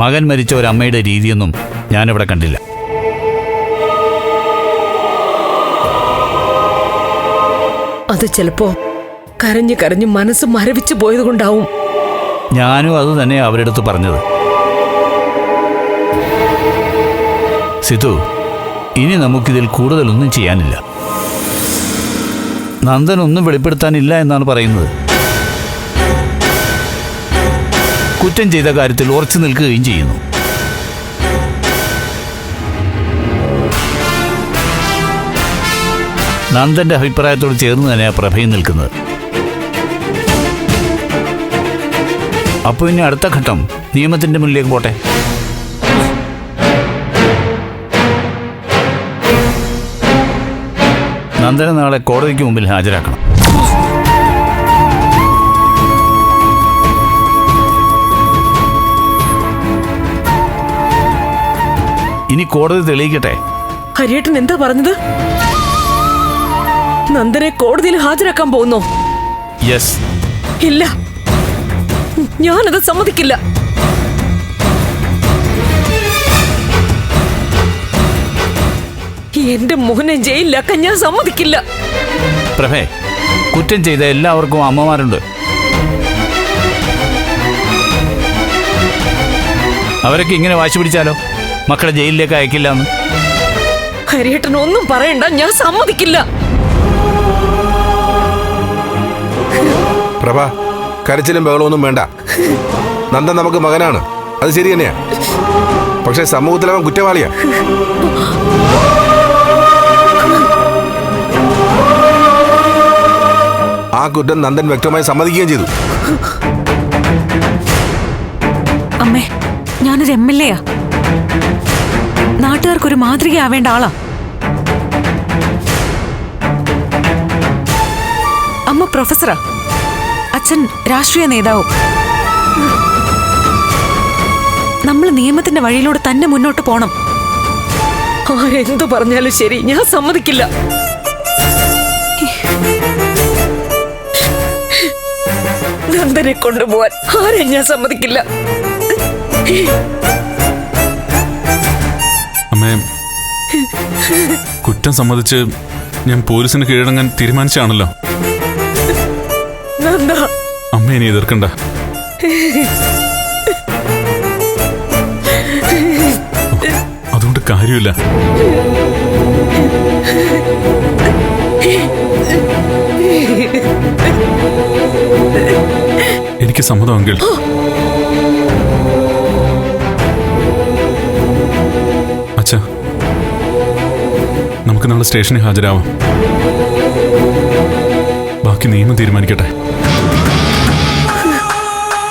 മകൻ മരിച്ച ഒരമ്മയുടെ രീതിയൊന്നും ഞാനിവിടെ കണ്ടില്ല. അത് ചിലപ്പോ കരഞ്ഞു കരഞ്ഞു മനസ്സ് മരവിച്ചു പോയതുകൊണ്ടാവും. ഞാനും അത് തന്നെ അവരുടെ അടുത്ത് പറഞ്ഞത്. സിതു, ഇനി നമുക്കിതിൽ കൂടുതലൊന്നും ചെയ്യാനില്ല. നന്ദൻ ഒന്നും വെളിപ്പെടുത്താനില്ല എന്നാണ് പറയുന്നത്. കുറ്റം ചെയ്ത കാര്യത്തിൽ ഉറച്ചു നിൽക്കുകയും ചെയ്യുന്നു. നന്ദന്റെ അഭിപ്രായത്തോട് ചേർന്ന് തന്നെയാണ് പ്രഭയും നിൽക്കുന്നത്. അപ്പോൾ ഇനി അടുത്ത ഘട്ടം നിയമത്തിന്റെ മുന്നിലേക്ക് പോട്ടെ. നന്ദനെ നാളെ കോടതിക്ക് മുമ്പിൽ ഹാജരാക്കണം. ഇനി കോടതി തെളിയിക്കട്ടെ. ഹരിയേട്ടൻ എന്താ പറഞ്ഞത്? നന്ദനെ കോടതിയിൽ ഹാജരാക്കാൻ പോകുന്നോ? യെസ്. ഇല്ല, ഞാനത് സമ്മതിക്കില്ല. എന്റെ മോനെ ജയിലിലാക്കാൻ ഞാൻ സമ്മതിക്കില്ല. പ്രഭേ, കുറ്റം ചെയ്ത എല്ലാവർക്കും അമ്മമാരുണ്ട്. അവരൊക്കെ ഇങ്ങനെ വാശി പിടിച്ചാലോ മക്കളെ ജയിലിലേക്ക് അയക്കില്ല എന്ന്? ഹരിയേട്ടൻ ഒന്നും പറയണ്ട, ഞാൻ സമ്മതിക്കില്ല. പ്രഭ, കരച്ചിലും ബഹളമൊന്നും വേണ്ട. നന്ദൻ നമുക്ക് മകനാണ്, അത് ശരി തന്നെയാ. പക്ഷെ സമൂഹത്തിൽ അവൻ കുറ്റവാളിയാ. ആ കുറ്റം നന്ദൻ വ്യക്തമായി സമ്മതിക്കുകയും ചെയ്തു. അമ്മേ, ഞാനൊരു MLA യാ. നാട്ടുകാർക്കൊരു മാതൃകയാവേണ്ട ആളാ. അമ്മ പ്രൊഫസറാ, അച്ഛൻ രാഷ്ട്രീയ നേതാവും. നമ്മൾ നിയമത്തിന്റെ വഴിയിലൂടെ തന്നെ മുന്നോട്ട് പോണം. ആരെന്തു പറഞ്ഞാലും ശരി, ഞാൻ സമ്മതിക്കില്ല. നന്ദനെ കൊണ്ടുപോവാൻ ആരെ ഞാൻ സമ്മതിക്കില്ല. അമ്മേ, കുറ്റം സമ്മതിച്ച് ഞാൻ പോലീസിന് കീഴടങ്ങാൻ തീരുമാനിച്ചാണല്ലോ. നന്ദ, അമ്മ ഇനി എതിർക്കണ്ട. അതുകൊണ്ട് കാര്യമില്ല. എനിക്ക് സമ്മതമെങ്കിൽ അച്ഛാ, നമുക്ക് നാളെ സ്റ്റേഷനിൽ ഹാജരാവാം. ബാക്കി നിയമം തീരുമാനിക്കട്ടെ.